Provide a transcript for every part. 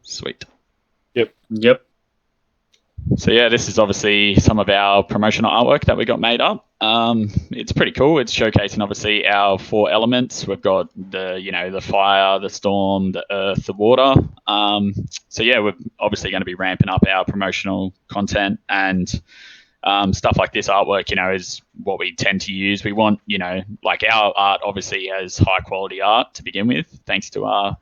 Sweet. Yep. So yeah, this is obviously some of our promotional artwork that we got made up. It's pretty cool. It's showcasing obviously our 4 elements. We've got the fire, the storm, the earth, the water. So yeah, we're obviously going to be ramping up our promotional content, and stuff like this artwork, is what we tend to use. We want, like our art obviously has high quality art to begin with, thanks to our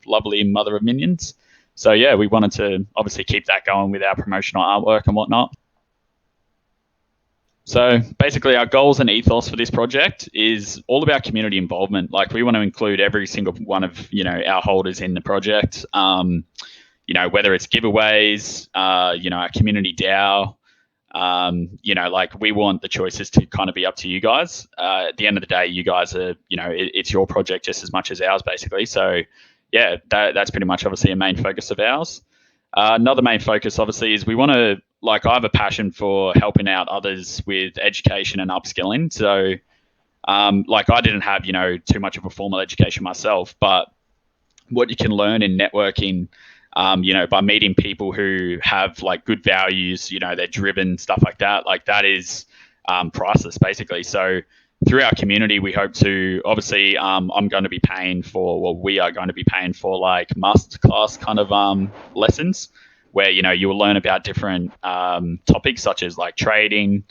lovely mother of minions. So yeah, we wanted to obviously keep that going with our promotional artwork and whatnot. So basically our goals and ethos for this project is all about community involvement. Like we want to include every single one of, our holders in the project. Whether it's giveaways, our community DAO, like we want the choices to kind of be up to you guys. At the end of the day, you guys are, it's your project just as much as ours, basically. So yeah, that's pretty much obviously a main focus of ours. Another main focus obviously is we want to, I have a passion for helping out others with education and upskilling. So I didn't have, too much of a formal education myself, but what you can learn in networking, by meeting people who have good values, they're driven, stuff like that is priceless, basically. So through our community, we hope to, obviously, I'm going to be paying for, we are going to be paying for masterclass kind of lessons where, you will learn about different topics such as trading,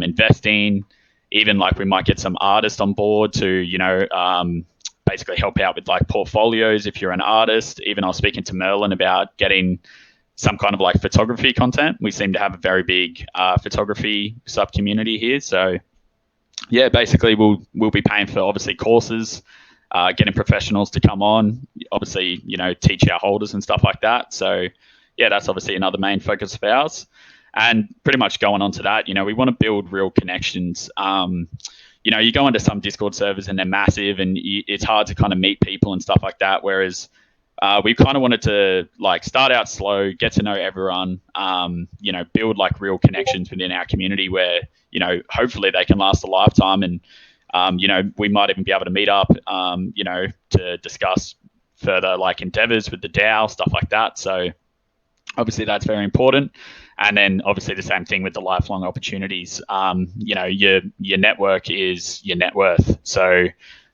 investing, even we might get some artists on board to, basically help out with portfolios if you're an artist. Even I was speaking to Merlin about getting some kind of photography content. We seem to have a very big photography sub community here. So yeah, basically we'll be paying for obviously courses, getting professionals to come on, obviously, teach our holders and stuff like that. So yeah, that's obviously another main focus of ours. And pretty much going on to that, we want to build real connections. You go into some Discord servers and they're massive and it's hard to kind of meet people and stuff like that. Whereas we kind of wanted to start out slow, get to know everyone, build real connections within our community where, hopefully they can last a lifetime. And, we might even be able to meet up, to discuss further endeavors with the DAO, stuff like that. So obviously that's very important. And then obviously the same thing with the lifelong opportunities. Your network is your net worth. So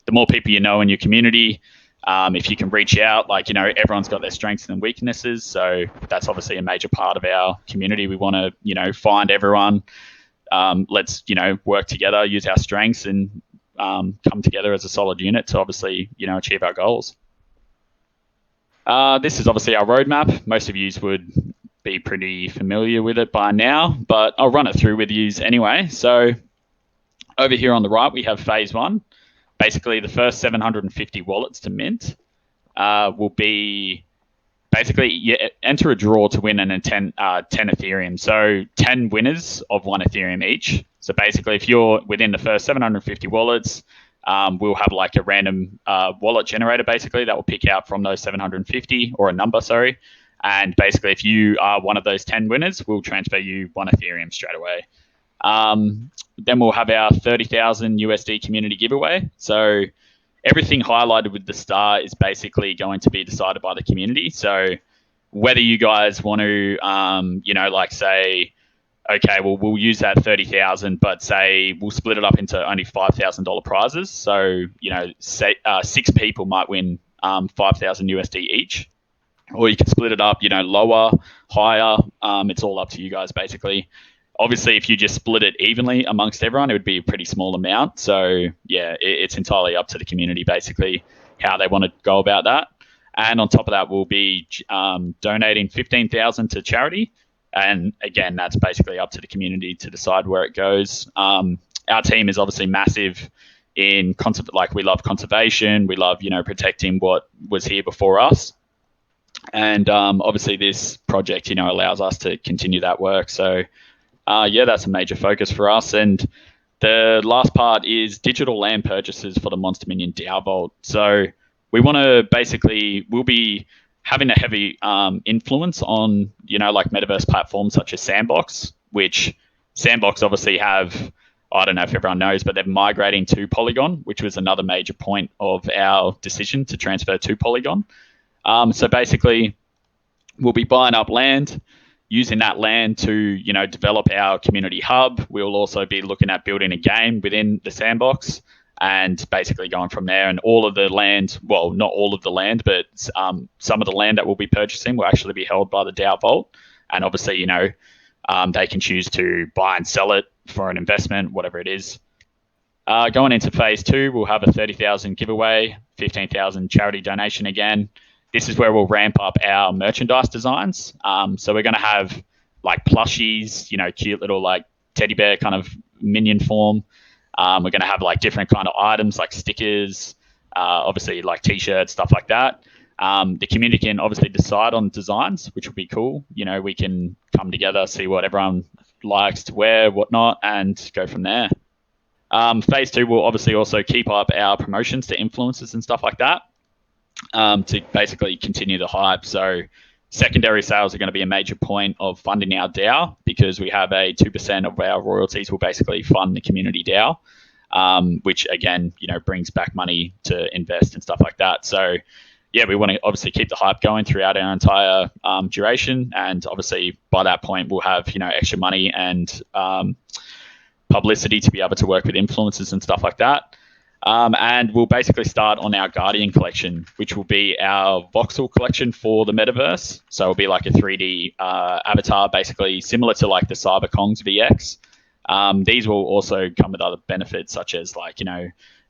the more people you know in your community, if you can reach out, everyone's got their strengths and weaknesses. So that's obviously a major part of our community. We want to, find everyone. Let's, work together, use our strengths and come together as a solid unit to obviously, achieve our goals. This is obviously our roadmap. Most of you would be pretty familiar with it by now, but I'll run it through with you anyway. So over here on the right, we have phase 1. Basically, the first 750 wallets to mint will be basically you enter a draw to win an 10 Ethereum. So 10 winners of 1 Ethereum each. So basically, if you're within the first 750 wallets, we'll have a random wallet generator basically that will pick out from those 750 or a number, sorry. And basically, if you are one of those 10 winners, we'll transfer you 1 Ethereum straight away. Then we'll have our 30,000 USD community giveaway. So everything highlighted with the star is basically going to be decided by the community. So whether you guys want to, say, okay, well, we'll use that 30,000, but say we'll split it up into only $5,000 prizes. So, say 6 people might win 5,000 USD each. Or you can split it up, lower, higher. It's all up to you guys, basically. Obviously, if you just split it evenly amongst everyone, it would be a pretty small amount. So, yeah, it's entirely up to the community, basically, how they want to go about that. And on top of that, we'll be donating $15,000 to charity. And again, that's basically up to the community to decide where it goes. Our team is obviously massive in we love conservation. We love, protecting what was here before us. And obviously this project, allows us to continue that work. So, yeah, that's a major focus for us. And the last part is digital land purchases for the Monzter Minion DAO Vault. So we want to we'll be having a heavy influence on, metaverse platforms such as Sandbox, which Sandbox obviously have, I don't know if everyone knows, but they're migrating to Polygon, which was another major point of our decision to transfer to Polygon. So basically, We'll be buying up land, using that land to, develop our community hub. We'll also be looking at building a game within the sandbox and basically going from there. And all of the land, well, not all of the land, but some of the land that we'll be purchasing will actually be held by the DAO Vault. And obviously, they can choose to buy and sell it for an investment, whatever it is. Going into phase 2, we'll have a 30,000 giveaway, 15,000 charity donation again. This is where we'll ramp up our merchandise designs. So we're going to have like plushies, cute little like teddy bear kind of minion form. We're going to have like different kind of items like stickers, obviously like t-shirts, stuff like that. The community can obviously decide on designs, which will be cool. We can come together, see what everyone likes to wear, whatnot, and go from there. Phase 2 will obviously also keep up our promotions to influencers and stuff like that, to basically continue the hype. So secondary sales are going to be a major point of funding our DAO, because we have a 2% of our royalties will basically fund the community DAO, which again, brings back money to invest and stuff like that. So yeah, we want to obviously keep the hype going throughout our entire duration, and obviously by that point we'll have extra money and publicity to be able to work with influencers and stuff like that. And we'll basically start on our Guardian collection, which will be our voxel collection for the metaverse. So it'll be like a 3D avatar, basically similar to like the CyberKong's VX. These will also come with other benefits, such as like,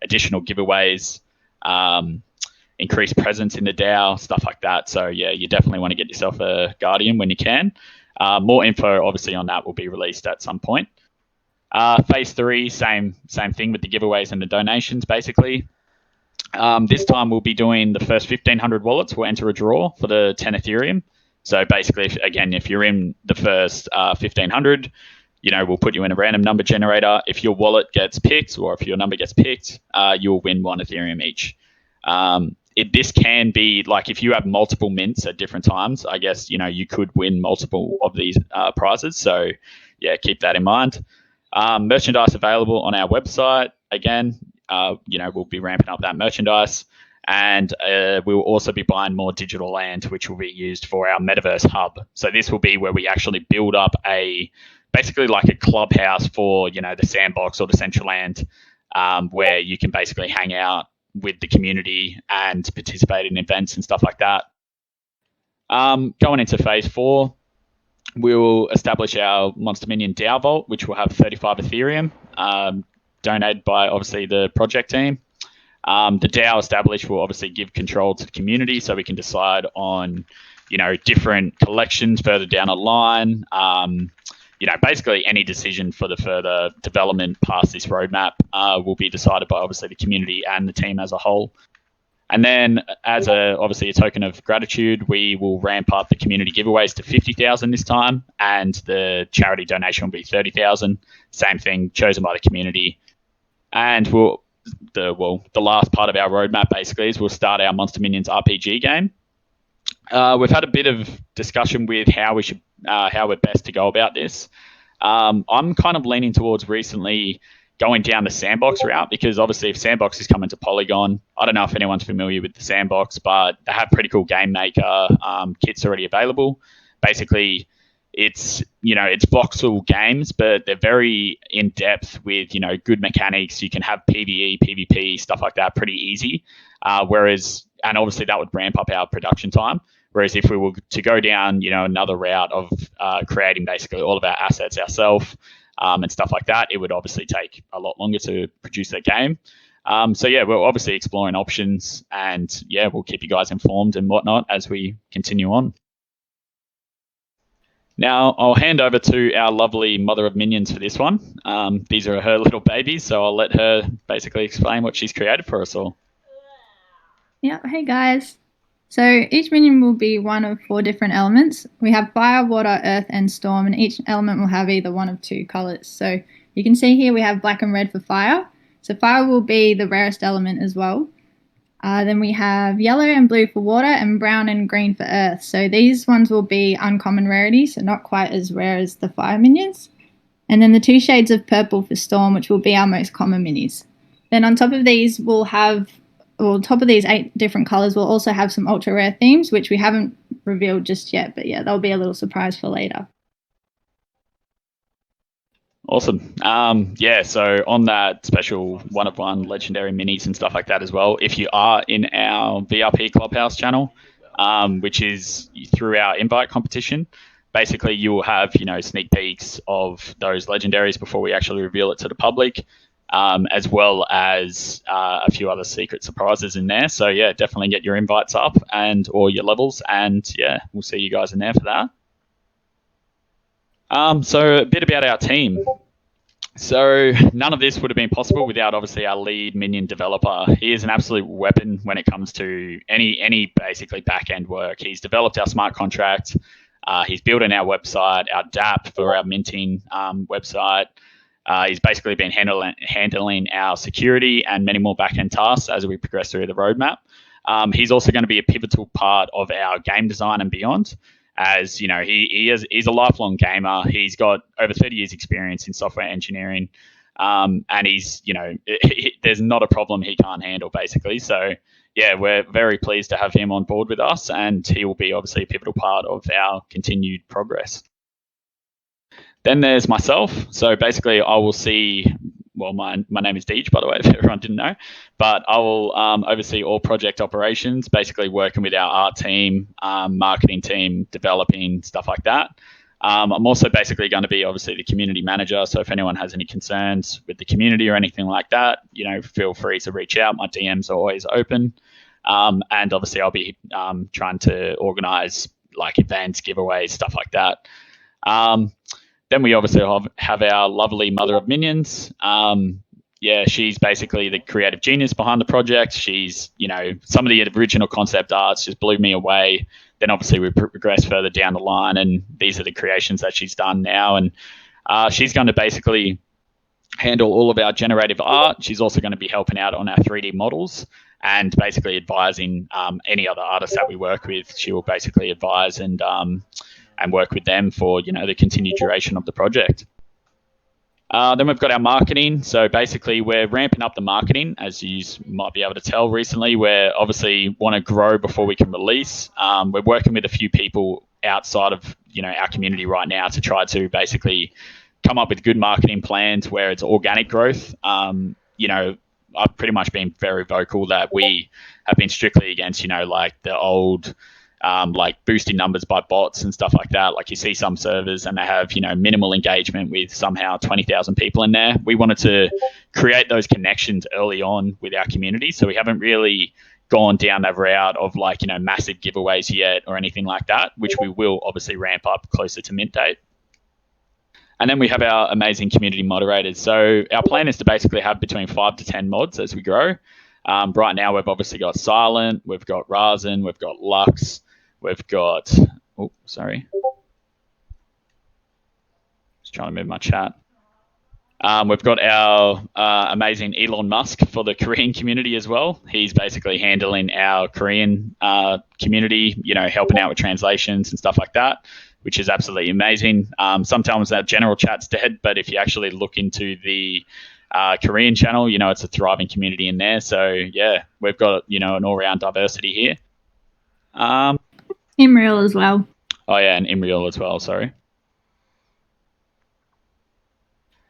additional giveaways, increased presence in the DAO, stuff like that. So yeah, you definitely want to get yourself a Guardian when you can. More info obviously on that will be released at some point. Phase 3, same thing with the giveaways and the donations, basically. This time we'll be doing the first 1,500 wallets. We'll enter a draw for the 10 Ethereum. So basically, if you're in the first 1,500, we'll put you in a random number generator. If your wallet gets picked, or if your number gets picked, you'll win 1 Ethereum each. This can be like if you have multiple mints at different times, I guess, you could win multiple of these prizes. So yeah, keep that in mind. Merchandise available on our website. Again, we'll be ramping up that merchandise, and we'll also be buying more digital land, which will be used for our metaverse hub. So this will be where we actually build up basically like a clubhouse for, the sandbox or the central land, where you can basically hang out with the community and participate in events and stuff like that. Going into phase 4, we will establish our Monzter Minion DAO Vault, which will have 35 Ethereum, donated by obviously the project team. The DAO established will obviously give control to the community, so we can decide on, different collections further down the line. Basically any decision for the further development past this roadmap will be decided by obviously the community and the team as a whole. And then as obviously a token of gratitude, we will ramp up the community giveaways to 50,000 this time, and the charity donation will be 30,000. Same thing, chosen by the community. And the last part of our roadmap basically is we'll start our Monzter Minions RPG game. We've had a bit of discussion with how we're best to go about this. I'm kind of leaning towards recently going down the sandbox route, because obviously if sandbox is coming to Polygon, I don't know if anyone's familiar with the sandbox, but they have pretty cool game maker kits already available. Basically, it's voxel games, but they're very in depth with good mechanics. You can have PvE, PvP, stuff like that pretty easy. And obviously that would ramp up our production time. Whereas if we were to go down another route of creating basically all of our assets ourselves, and stuff like that, it would obviously take a lot longer to produce that game. So yeah, we're obviously exploring options, and yeah, we'll keep you guys informed and whatnot as we continue on. Now I'll hand over to our lovely mother of minions for this one. These are her little babies, so I'll let her basically explain what she's created for us all. Yeah, hey guys. So each minion will be one of 4 different elements. We have fire, water, earth, and storm, and each element will have either one of 2 colors. So you can see here we have black and red for fire. So fire will be the rarest element as well. Then we have yellow and blue for water, and brown and green for earth. So these ones will be uncommon rarities, so not quite as rare as the fire minions. And then the 2 shades of purple for storm, which will be our most common minis. Then on top of these, on top of these 8 different colors, we'll also have some ultra rare themes, which we haven't revealed just yet, but yeah, that'll be a little surprise for later. Awesome. Yeah, so on that special one-of-one legendary minis and stuff like that as well, if you are in our VRP Clubhouse channel, which is through our invite competition, basically you will have, sneak peeks of those legendaries before we actually reveal it to the public, as well as a few other secret surprises in there. So yeah, definitely get your invites up or your levels, and yeah, we'll see you guys in there for that. So a bit about our team. So none of this would have been possible without obviously our lead minion developer. He is an absolute weapon when it comes to any basically back-end work. He's developed our smart contract. He's built our website, our DApp for our minting website. He's basically been handling our security and many more back-end tasks as we progress through the roadmap. He's also going to be a pivotal part of our game design and beyond. As he's a lifelong gamer. He's got over 30 years experience in software engineering, and he's there's not a problem he can't handle basically. So yeah, we're very pleased to have him on board with us, and he will be obviously a pivotal part of our continued progress. Then there's myself. So basically, I will see. Well, my name is Deej, by the way, if everyone didn't know. But I will oversee all project operations, basically working with our art team, marketing team, developing, stuff like that. I'm also basically going to be obviously the community manager. So if anyone has any concerns with the community or anything like that, feel free to reach out. My DMs are always open. And obviously I'll be trying to organize like events, giveaways, stuff like that. Then we obviously have our lovely mother of minions. Yeah, she's basically the creative genius behind the project. She's, some of the original concept arts just blew me away. Then obviously we progress further down the line, and these are the creations that she's done now. And she's going to basically handle all of our generative art. She's also going to be helping out on our 3D models and basically advising any other artists that we work with. She will basically advise and work with them for the continued duration of the project. Then we've got our marketing. So basically we're ramping up the marketing, as you might be able to tell recently. We're obviously want to grow before we can release. We're working with a few people outside of our community right now to try to basically come up with good marketing plans where it's organic growth. I've pretty much been very vocal that we have been strictly against like the old like boosting numbers by bots and stuff like that. Like you see some servers and they have, minimal engagement with somehow 20,000 people in there. We wanted to create those connections early on with our community. So we haven't really gone down that route of like, massive giveaways yet or anything like that, which we will obviously ramp up closer to mint date. And then we have our amazing community moderators. So our plan is to basically have between 5 to 10 mods as we grow. Right now, we've obviously got Silent, we've got Razin, we've got Lux, we've got, just trying to move my chat. We've got our amazing Elon Musk for the Korean community as well. He's basically handling our Korean community, helping out with translations and stuff like that, which is absolutely amazing. Sometimes our general chat's dead, but if you actually look into the Korean channel, it's a thriving community in there. So yeah, we've got, an all-round diversity here. Imreal as well. Oh yeah, and Imreal as well, sorry.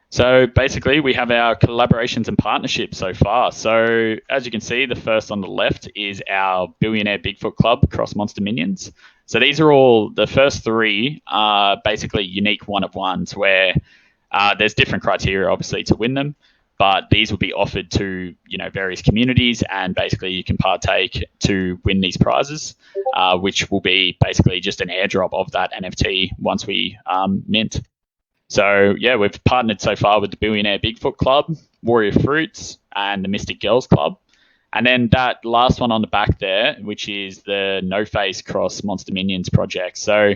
So basically we have our collaborations and partnerships so far. So as you can see, the first on the left is our Billionaire Bigfoot Club across Monzter Minions. So these are all, the first three are basically unique one-of-ones where there's different criteria obviously to win them, but these will be offered to various communities, and basically you can partake to win these prizes, which will be basically just an airdrop of that NFT once we mint. So yeah, we've partnered so far with the Billionaire Bigfoot Club, Warrior Fruits, and the Mystic Girls Club. And then that last one on the back there, which is the No Face Cross Monzter Minions project. So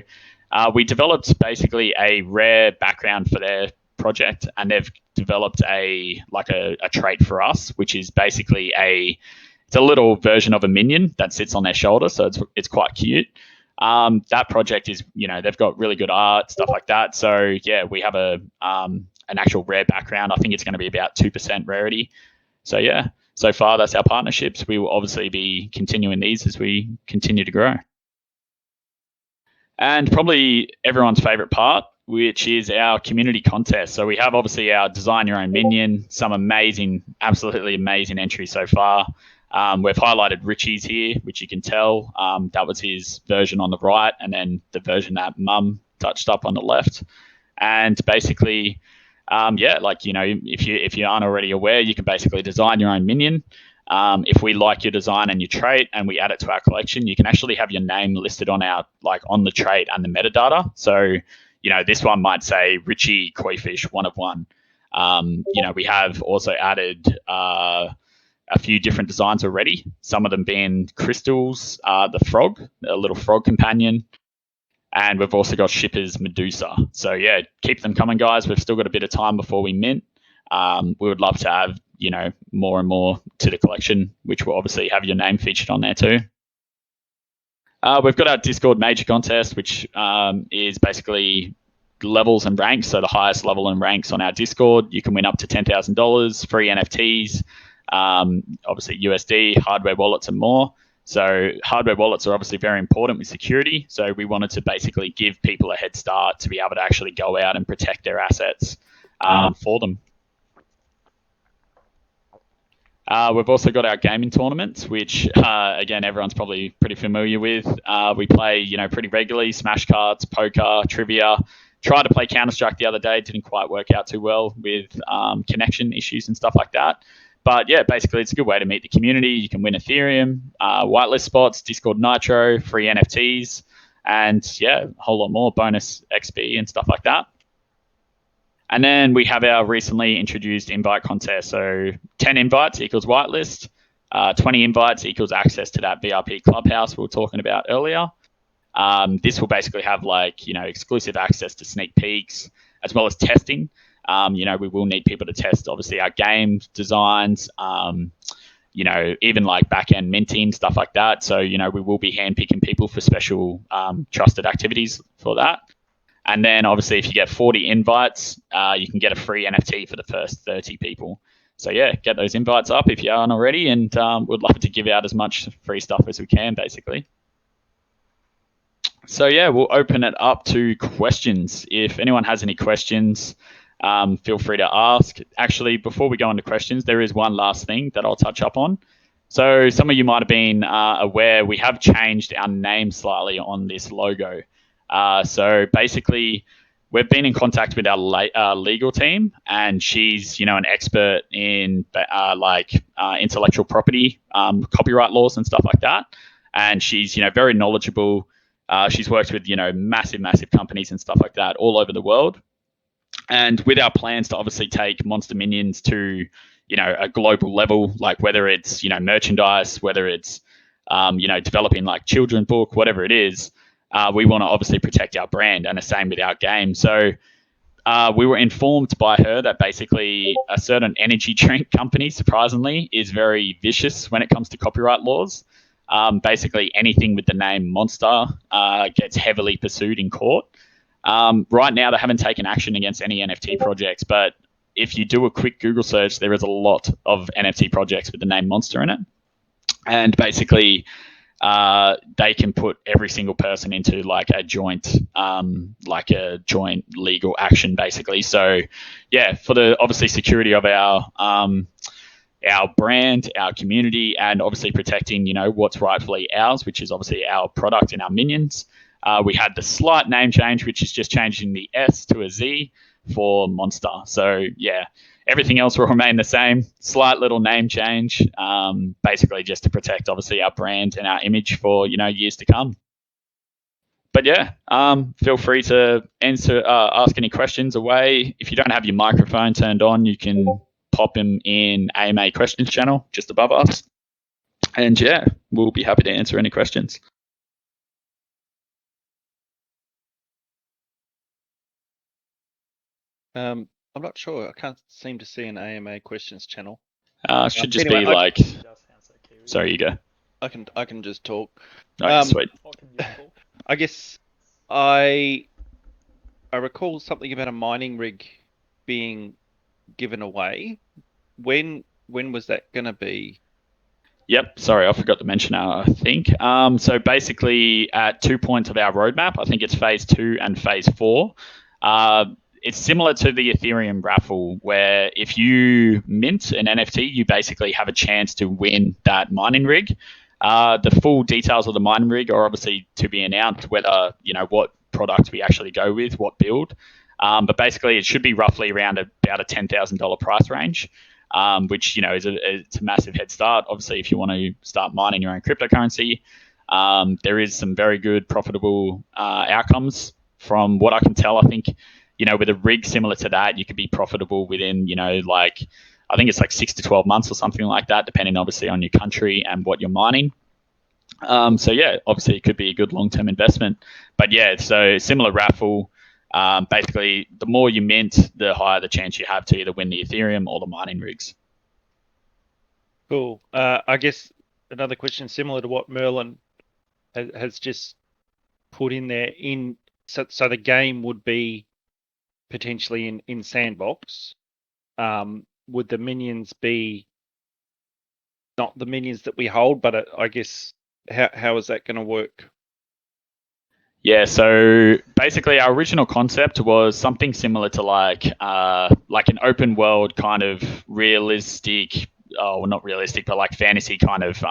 we developed basically a rare background for their project, and they've developed a trait for us, which is basically it's a little version of a minion that sits on their shoulder. So it's quite cute. That project is, they've got really good art, stuff like that. So yeah, we have an actual rare background. I think it's going to be about 2% rarity. So yeah, so far that's our partnerships. We will obviously be continuing these as we continue to grow. And probably everyone's favorite part, which is our community contest. So we have obviously our design your own minion, some amazing, absolutely amazing entries so far. We've highlighted Richie's here, which you can tell that was his version on the right, and then the version that Mum touched up on the left. And basically, if you aren't already aware, you can basically design your own minion. If we like your design and your trait and we add it to our collection, you can actually have your name listed on on the trait and the metadata. So, this one might say Richie Koi Fish 1 of 1. We have also added a few different designs already. Some of them being Crystals, the frog, a little frog companion. And we've also got Shipper's Medusa. So, yeah, keep them coming, guys. We've still got a bit of time before we mint. We would love to have, more and more to the collection, which will obviously have your name featured on there too. We've got our Discord major contest, which is basically levels and ranks. So the highest level and ranks on our Discord, you can win up to $10,000, free NFTs, obviously USD, hardware wallets, and more. So hardware wallets are obviously very important with security. So we wanted to basically give people a head start to be able to actually go out and protect their assets for them. We've also got our gaming tournaments, which again everyone's probably pretty familiar with. We play, pretty regularly: Smash Cards, poker, trivia. Tried to play Counter-Strike the other day, didn't quite work out too well with connection issues and stuff like that. But yeah, basically it's a good way to meet the community. You can win Ethereum, whitelist spots, Discord Nitro, free NFTs, and yeah, a whole lot more bonus XP and stuff like that. And then we have our recently introduced invite contest. So 10 invites equals whitelist, 20 invites equals access to that VIP clubhouse we were talking about earlier. This will basically have exclusive access to sneak peeks as well as testing. We will need people to test obviously our game designs, even like back-end minting, stuff like that. So, we will be handpicking people for special trusted activities for that. And then obviously if you get 40 invites, you can get a free NFT for the first 30 people. So yeah, get those invites up if you aren't already, and we'd love to give out as much free stuff as we can, basically. So yeah, we'll open it up to questions. If anyone has any questions, feel free to ask. Actually, before we go into questions, there is one last thing that I'll touch up on. So some of you might have been aware we have changed our name slightly on this logo. So basically, we've been in contact with our legal team, and she's an expert in intellectual property, copyright laws and stuff like that. And she's very knowledgeable. She's worked with massive companies and stuff like that all over the world. And with our plans to obviously take Monzter Minions to a global level, like whether it's merchandise, whether it's developing like children book, whatever it is. We want to obviously protect our brand, and the same with our game. So we were informed by her that basically a certain energy drink company, surprisingly, is very vicious when it comes to copyright laws. Basically, anything with the name Monster gets heavily pursued in court. Right now, they haven't taken action against any NFT projects, but if you do a quick Google search, there is a lot of NFT projects with the name Monster in it. And basically, they can put every single person into a joint legal action, basically. So, yeah, for the obviously security of our brand, our community, and obviously protecting what's rightfully ours, which is obviously our product and our minions. We had the slight name change, which is just changing the S to a Z for Monster. So yeah, everything else will remain the same. Slight little name change, basically just to protect obviously our brand and our image for years to come. But yeah, feel free to ask any questions away. If you don't have your microphone turned on, you can pop them in AMA questions channel just above us. And yeah, we'll be happy to answer any questions. I'm not sure. I can't seem to see an AMA questions channel. Should just anyway, be sorry, you go. I can just talk. Sweet. I guess I recall something about a mining rig being given away. When was that going to be? Yep, sorry, I forgot to mention I think. So basically, at 2 points of our roadmap, I think it's phase 2 and phase 4. It's similar to the Ethereum raffle, where if you mint an NFT, you basically have a chance to win that mining rig. The full details of the mining rig are obviously to be announced, whether, what product we actually go with, what build. But basically, it should be roughly around about a $10,000 price range. Which is it's a massive head start. Obviously, if you want to start mining your own cryptocurrency, there is some very good profitable outcomes from what I can tell. I think with a rig similar to that, you could be profitable within I think it's like 6 to 12 months or something like that, depending obviously on your country and what you're mining. So yeah, obviously it could be a good long-term investment. But yeah, so similar raffle. Basically, the more you mint, the higher the chance you have to either win the Ethereum or the mining rigs. Cool. I guess another question similar to what Merlin has just put in there. So the game would be potentially in sandbox. Would the minions be not the minions that we hold, but I guess how is that going to work? Yeah, so basically our original concept was something similar to like an open world kind of realistic, well, not realistic, but like fantasy kind of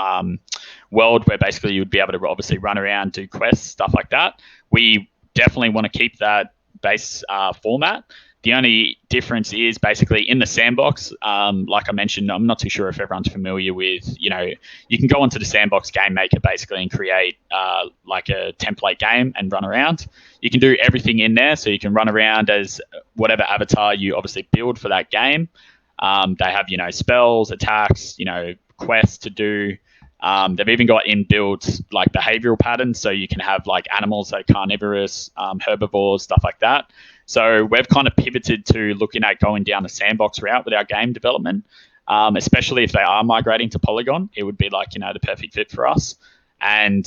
world where basically you would be able to obviously run around, do quests, stuff like that. We definitely want to keep that base format. The only difference is basically in the sandbox, like I mentioned, I'm not too sure if everyone's familiar with, you can go onto the sandbox game maker basically and create like a template game and run around. You can do everything in there, so you can run around as whatever avatar you obviously build for that game. They have, spells, attacks, quests to do. They've even got inbuilt like behavioral patterns, so you can have like animals that are carnivorous, herbivores, stuff like that. So we've kind of pivoted to looking at going down the sandbox route with our game development, especially if they are migrating to Polygon. It would be like, the perfect fit for us. And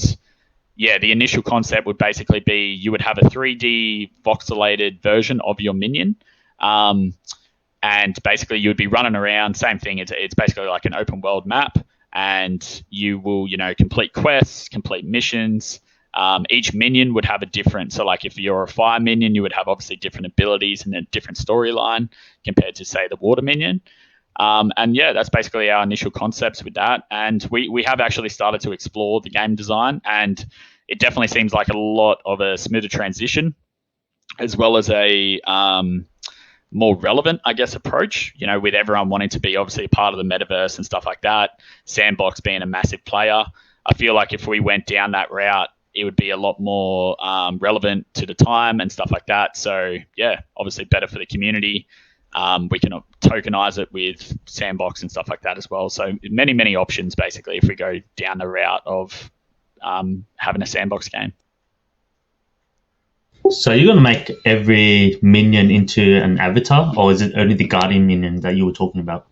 yeah, the initial concept would basically be you would have a 3D voxelated version of your minion. And basically you would be running around, same thing. It's basically like an open world map, and you will, complete quests, complete missions. Each minion would have a different, so like if you're a fire minion, you would have obviously different abilities and a different storyline compared to say the water minion. And yeah, that's basically our initial concepts with that. And we have actually started to explore the game design, and it definitely seems like a lot of a smoother transition, as well as a more relevant, I guess, approach, with everyone wanting to be obviously a part of the metaverse and stuff like that, Sandbox being a massive player. I feel like if we went down that route, it would be a lot more relevant to the time and stuff like that. So yeah, obviously better for the community. We can tokenize it with Sandbox and stuff like that as well. So many options basically if we go down the route of having a Sandbox game. So you're going to make every minion into an avatar, or is it only the Guardian minion that you were talking about?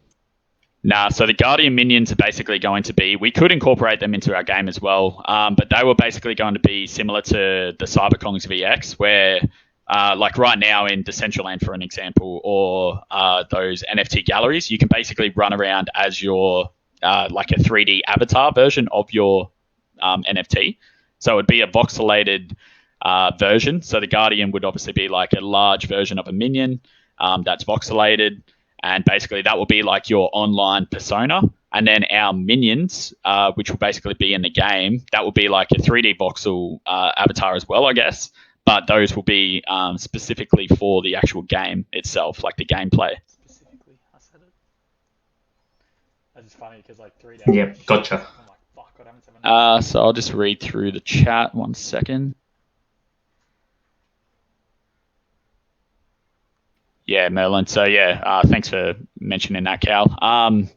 Nah, so the Guardian minions are basically going to be, we could incorporate them into our game as well, but they were basically going to be similar to the Cyberkongs VX, where like right now in Decentraland, for an example, or those NFT galleries, you can basically run around as your like a 3D avatar version of your NFT. So it would be a voxelated version. So the Guardian would obviously be like a large version of a minion that's voxelated. And basically that will be like your online persona. And then our minions, which will basically be in the game, that will be like a 3D voxel avatar as well, I guess. But those will be specifically for the actual game itself, like the gameplay. Specifically, I said it. That's just funny because like 3 days. Yep, gotcha. I'm like, fuck, what happened to my So I'll just read through the chat 1 second. Yeah, Merlin. So yeah, thanks for mentioning that, Cal.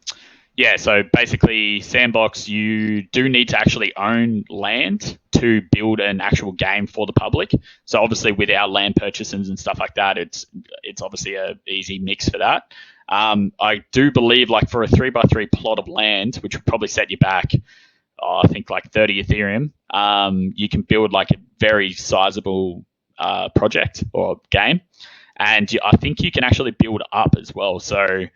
Yeah, so basically Sandbox, you do need to actually own land to build an actual game for the public. So obviously with our land purchases and stuff like that, it's obviously a easy mix for that. I do believe like for a 3x3 plot of land, which would probably set you back, I think like 30 Ethereum, you can build like a very sizable project or game. And I think you can actually build up as well. So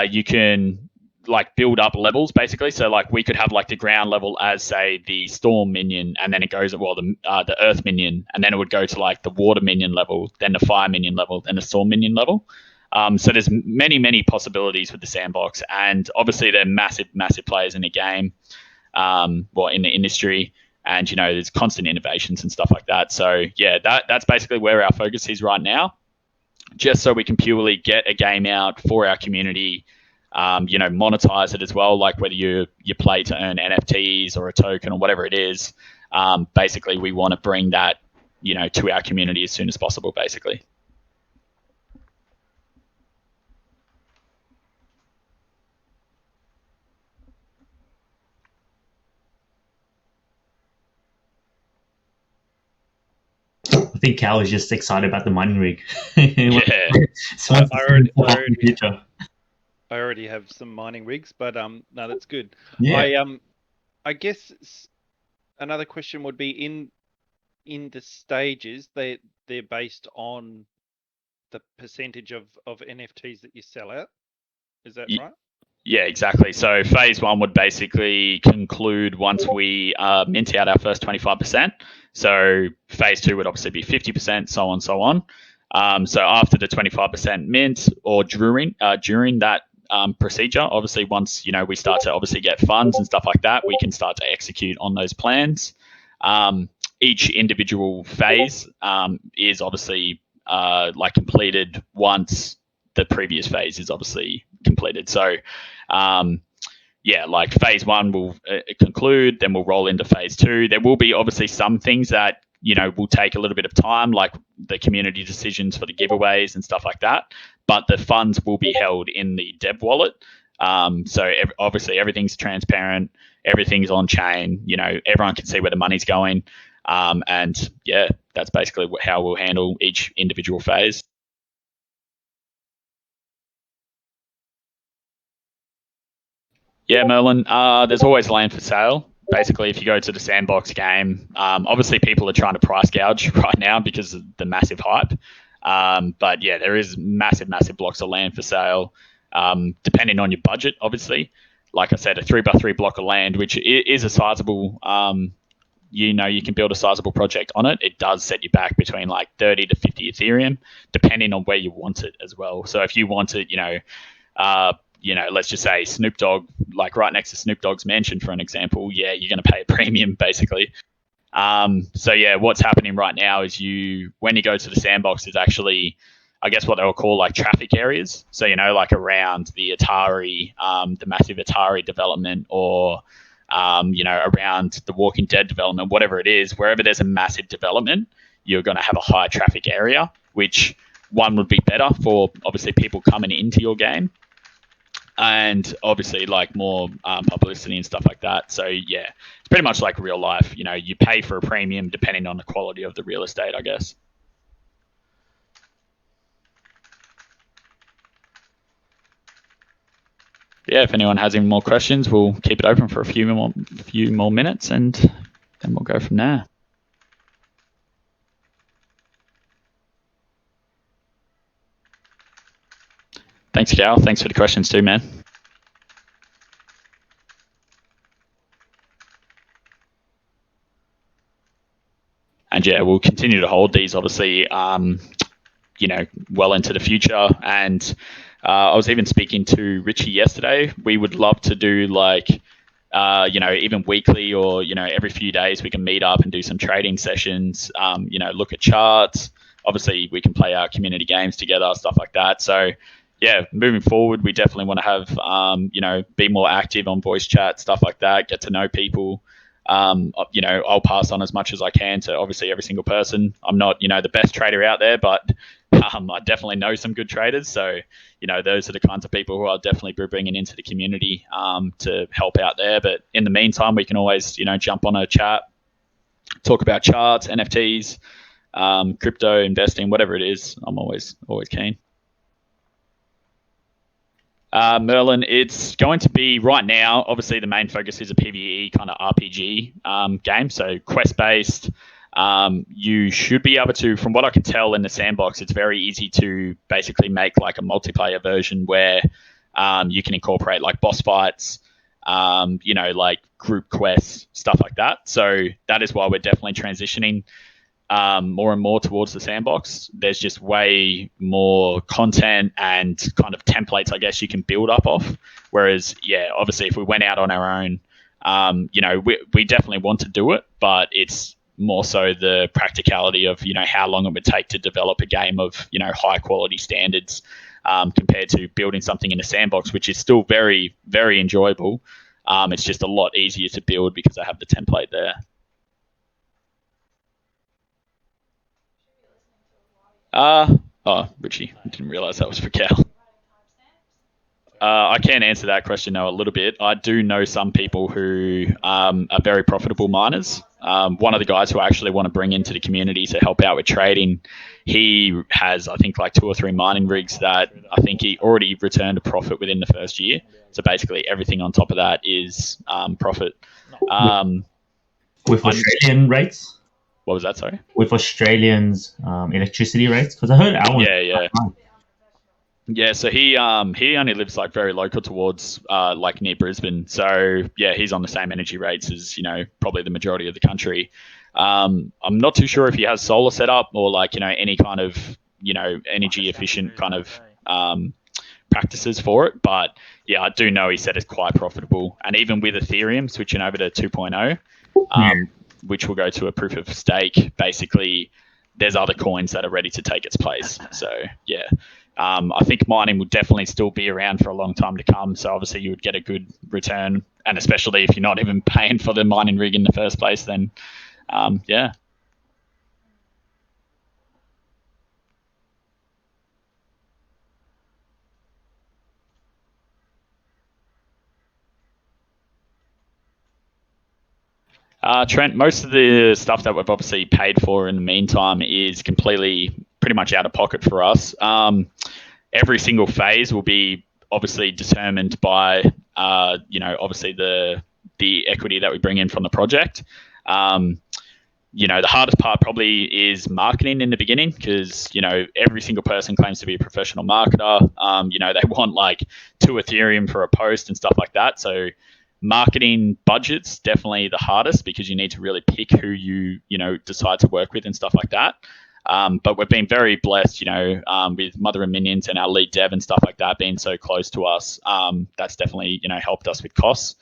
you can, like build up levels basically. So like we could have like the ground level as say the storm minion, and then it goes the earth minion, and then it would go to like the water minion level, then the fire minion level, then the storm minion level. So there's many possibilities with the sandbox, and obviously they're massive players in the game, in the industry, and there's constant innovations and stuff like that. So yeah, that's basically where our focus is right now, just so we can purely get a game out for our community. Monetize it as well, like whether you play to earn NFTs or a token or whatever it is. Basically, we want to bring that, to our community as soon as possible, basically. I think Cal is just excited about the mining rig. Yeah. I already have some mining rigs, but no, that's good. Yeah. I guess another question would be in the stages, they're based on the percentage of NFTs that you sell out. Is that right? Yeah, exactly. So phase 1 would basically conclude once we mint out our first 25%. So phase 2 would obviously be 50%, so on, so on. So after the 25% mint, or during that procedure, obviously once we start to obviously get funds and stuff like that, we can start to execute on those plans. Each individual phase is obviously like completed once the previous phase is obviously completed. So like phase 1 will conclude, then we'll roll into phase 2. There will be obviously some things that will take a little bit of time, like the community decisions for the giveaways and stuff like that, but the funds will be held in the dev wallet. So obviously everything's transparent, everything's on chain, everyone can see where the money's going. And yeah, that's basically how we'll handle each individual phase. Yeah, Merlin, there's always land for sale. Basically, if you go to the sandbox game, obviously people are trying to price gouge right now because of the massive hype. But yeah, there is massive blocks of land for sale, depending on your budget, obviously. Like I said, a 3x3 block of land, which is a sizable, you can build a sizable project on it. It does set you back between like 30 to 50 Ethereum, depending on where you want it as well. So if you want it, let's just say Snoop Dogg, like right next to Snoop Dogg's mansion, for an example, yeah, you're going to pay a premium basically. So yeah, what's happening right now is when you go to the sandbox, is actually, I guess, what they will call like traffic areas. So, like around the Atari, the massive Atari development, or, around the Walking Dead development, whatever it is, wherever there's a massive development, you're going to have a high traffic area, which one would be better for obviously people coming into your game, and obviously like more publicity and stuff like that. So yeah, it's pretty much like real life. You pay for a premium depending on the quality of the real estate, I guess. Yeah, if anyone has any more questions, we'll keep it open for a few more minutes, and then we'll go from there. Thanks, Cal. Thanks for the questions too, man. And yeah, we'll continue to hold these, obviously, well into the future. And I was even speaking to Richie yesterday. We would love to do like, even weekly or, every few days we can meet up and do some trading sessions, look at charts. Obviously, we can play our community games together, stuff like that. So yeah, moving forward, we definitely want to have, be more active on voice chat, stuff like that, get to know people. I'll pass on as much as I can to obviously every single person. I'm not, the best trader out there, but I definitely know some good traders. So, those are the kinds of people who I'll definitely be bringing into the community to help out there. But in the meantime, we can always, jump on a chat, talk about charts, NFTs, crypto, investing, whatever it is. I'm always keen. Merlin, it's going to be right now, obviously the main focus is a PvE kind of RPG game, so quest-based. You should be able to, from what I can tell in the sandbox, it's very easy to basically make like a multiplayer version where You can incorporate like boss fights, like group quests, stuff like that. So that is why we're definitely transitioning more and more towards the sandbox. There's just way more content and kind of templates, I guess, you can build up off. Whereas, obviously, if we went out on our own, we definitely want to do it, but it's more so the practicality of, how long it would take to develop a game of, high quality standards compared to building something in a sandbox, which is still very, very enjoyable. It's just a lot easier to build because I have the template there. Richie, I didn't realize that was for Cal. I can answer that question now a little bit. I do know some people who are very profitable miners. One of the guys who I actually want to bring into the community to help out with trading, he has, I think, like 2 or 3 mining rigs that I think he already returned a profit within the first year. So basically everything on top of that is profit. With Australian rates? What was that, sorry? With Australians' electricity rates? Because I heard our Yeah, so he only lives like very local towards like near Brisbane. So yeah, he's on the same energy rates as probably the majority of the country. I'm not too sure if he has solar set up or like any kind of energy efficient kind of practices for it. But yeah, I do know he said it's quite profitable. And even with Ethereum switching over to 2.0, which will go to a proof of stake, basically there's other coins that are ready to take its place. So yeah. I think mining would definitely still be around for a long time to come. So obviously you would get a good return, and especially if you're not even paying for the mining rig in the first place, then yeah. Trent, most of the stuff that we've obviously paid for in the meantime is completely pretty much out of pocket for us. Every single phase will be obviously determined by, obviously the equity that we bring in from the project. The hardest part probably is marketing in the beginning because, every single person claims to be a professional marketer. They want like 2 Ethereum for a post and stuff like that. So marketing budget's definitely the hardest because you need to really pick who you decide to work with and stuff like that. But we've been very blessed, with Monzter Minions and our lead dev and stuff like that being so close to us. That's definitely, helped us with costs.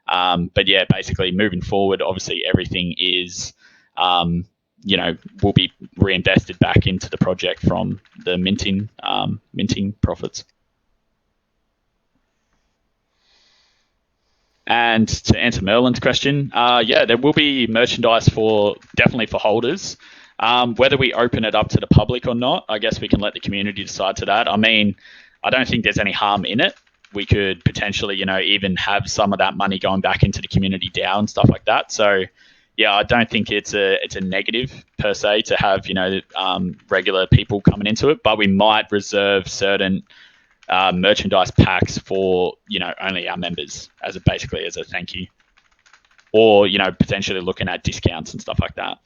But yeah, basically moving forward, obviously everything is, will be reinvested back into the project from the minting profits. And to answer Merlin's question, there will be merchandise definitely for holders. Whether we open it up to the public or not, I guess we can let the community decide to that. I mean, I don't think there's any harm in it. We could potentially, even have some of that money going back into the community DAO and stuff like that. So, yeah, I don't think it's a negative per se to have, regular people coming into it, but we might reserve certain merchandise packs for only our members basically as a thank you, or potentially looking at discounts and stuff like that.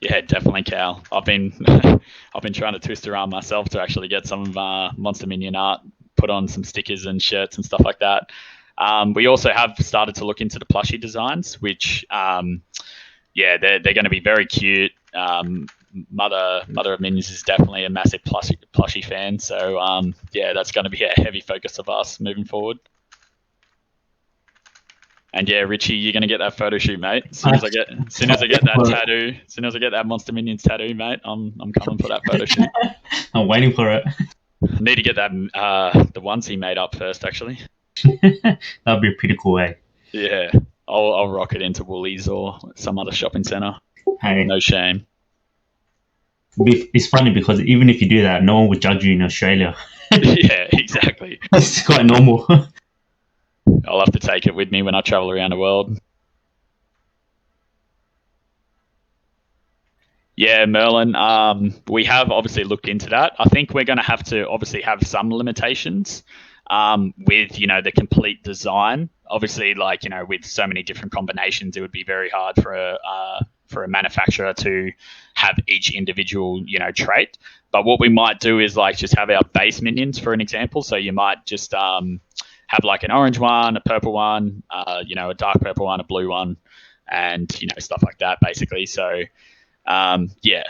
Yeah, definitely, Cal. I've been trying to twist around myself to actually get some of Monzter Minion art, put on some stickers and shirts and stuff like that. We also have started to look into the plushie designs, which they're going to be very cute. Mother of Minions is definitely a massive plushie fan, so that's going to be a heavy focus of us moving forward. And yeah, Richie, you're gonna get that photo shoot, mate. As soon as I get that tattoo, as soon as I get that Monzter Minions tattoo, mate, I'm coming for that photo shoot. I'm waiting for it. I need to get that the onesie made up first, actually. That'd be a pretty cool way. Yeah, I'll rock it into Woolies or some other shopping centre. Hey, no shame. It's funny because even if you do that, no one would judge you in Australia. Yeah, exactly. It's quite normal. I'll have to take it with me when I travel around the world. Yeah, Merlin, we have obviously looked into that. I think we're going to have to obviously have some limitations. with, you know, the complete design. Obviously, like, you know, with so many different combinations, it would be very hard for a manufacturer to have each individual, you know, trait. But what we might do is like just have our base minions for an example. So you might just have like an orange one, a purple one, you know, a dark purple one, a blue one, and, you know, stuff like that basically. So yeah,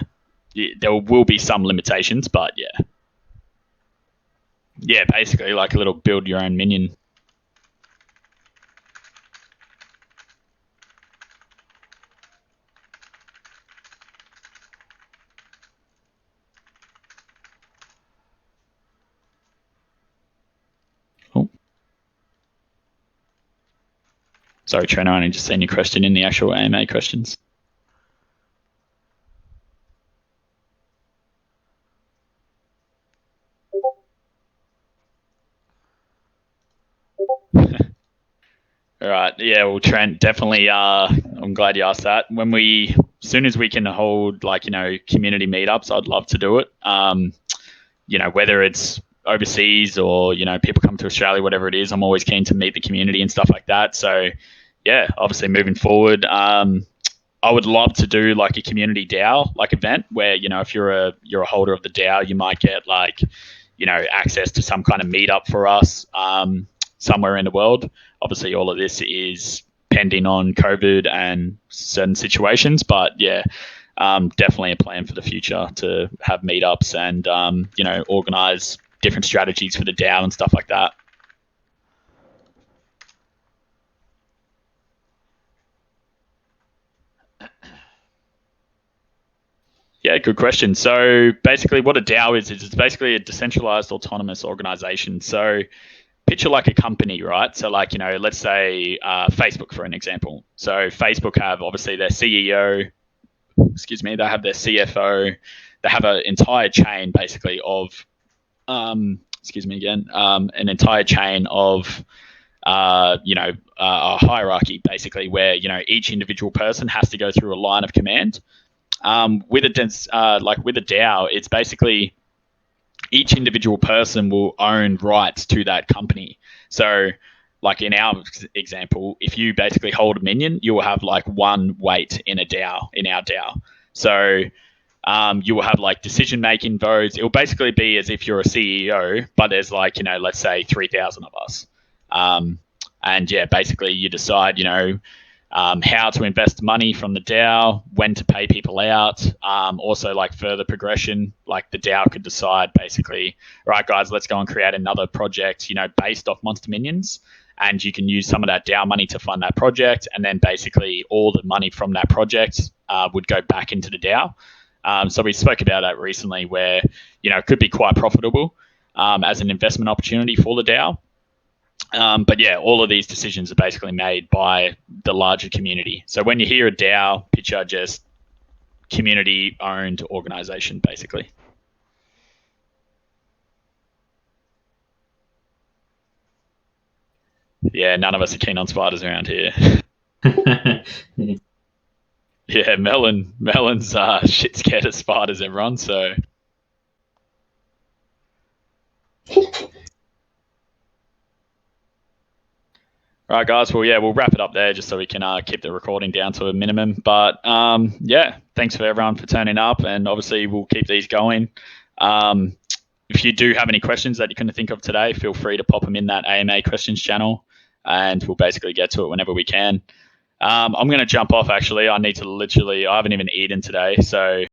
there will be some limitations, but yeah, basically like a little build your own minion. Sorry, Trent, I only just seen your question in the actual AMA questions. All right. Yeah. Well, Trent, definitely. I'm glad you asked that. As soon as we can hold like, you know, community meetups, I'd love to do it. You know, whether it's overseas or, you know, people come to Australia, whatever it is, I'm always keen to meet the community and stuff like that. So, yeah, obviously moving forward, I would love to do like a community DAO like event where, you know, if you're a holder of the DAO, you might get like, you know, access to some kind of meetup for us somewhere in the world. Obviously, all of this is pending on COVID and certain situations, but yeah, definitely a plan for the future to have meetups and you know, organize different strategies for the DAO and stuff like that. Yeah, good question. So basically what a DAO is it's basically a decentralized autonomous organization. So picture like a company, right? So like, you know, let's say Facebook for an example. So Facebook have obviously their CEO, they have their CFO, they have an entire chain basically of, an entire chain of, a hierarchy basically where, you know, each individual person has to go through a line of command. With a DAO, it's basically each individual person will own rights to that company. So, like in our example, if you basically hold a minion, you will have like one weight in a DAO, in our DAO. So you will have like decision making votes. It will basically be as if you're a CEO, but there's like, you know, let's say 3,000 of us. And yeah, basically you decide, you know, how to invest money from the DAO, when to pay people out. Also, like further progression, like the DAO could decide basically, all right, guys, let's go and create another project, you know, based off Monzter Minions. And you can use some of that DAO money to fund that project. And then basically all the money from that project would go back into the DAO. So we spoke about that recently where, you know, it could be quite profitable as an investment opportunity for the DAO. But yeah, all of these decisions are basically made by the larger community. So when you hear a DAO, picture just community-owned organization, basically. Yeah, none of us are keen on spiders around here. Yeah, Melon's shit scared of spiders, everyone. So. All right, guys. Well, yeah, we'll wrap it up there just so we can keep the recording down to a minimum. But yeah, thanks for everyone for turning up, and obviously we'll keep these going. If you do have any questions that you couldn't think of today, feel free to pop them in that AMA questions channel, and we'll basically get to it whenever we can. I'm going to jump off, actually. I haven't even eaten today, so